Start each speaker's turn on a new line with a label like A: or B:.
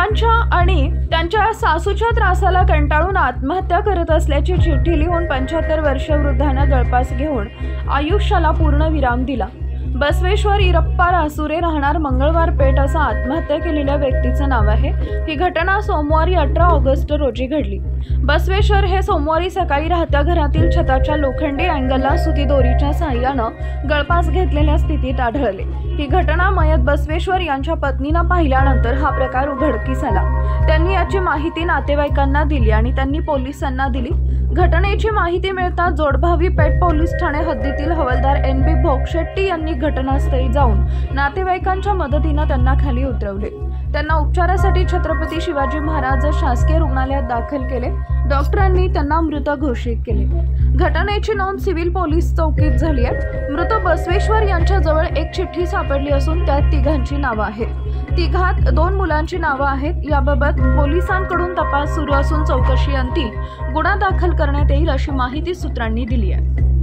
A: मुलांच्या आणि त्यांच्या सासूच्या त्रासाला कंटाळून आत्महत्या करत असल्याची चिठ्ठी लिहून 75 वर्षीय वृद्धानं गळफास घेऊन आयुष्याला पूर्णविराम दिला। बसवेश्वर इरप्पा रासुरे राहणार मंगळवार पेठ असं आत्महत्या केलेल्या व्यक्तीचं नाव आहे। ही घटना सोमवारी 18 ऑगस्ट रोजी घडली। बसवेश्वर हे सोमवारी सकाळी राहत्या घरातील छताच्या लोखंडी अँगलला सुती दोरीच्या सहाय्यानं गळफास घेतलेल्या स्थितीत आढळले। ही घटना मयत बसवेश्वर यांच्या पत्नीनं पाहिल्यानंतर हा प्रकार उघडकीस आला। त्यांनी याची माहिती नातेवाईकांना दिली आणि त्यांनी पोलिसांना दिली। घटनेची माहिती मिळताच जोडभावी पेठ पोलीस ठाणे हद्दीतील हवालदार NB भोगशेट्टी यांनी घटनास्थळी जाऊन नातेवाईकांच्या मदतीने त्यांना खाली उतरवले। त्यांना उपचारासाठी छत्रपती शिवाजी महाराज शासकीय रुग्णालयात दाखल केले। डॉक्टरांनी त्यांना मृत घोषित केले। घटनेची नोंद सिव्हिल पोलीस चौकीत झाली आहे। मृत बसवेश्वर यांच्याजवळ एक चिठ्ठी सापडली असून त्यात तिघांची नावं आहेत। तिघात 2 मुलांची नावं आहेत। याबाबत पोलिसांकडून तपास सुरू असून चौकशी अंती गुन्हा दाखल करण्यात येईल अशी माहिती सूत्रांनी दिली आहे।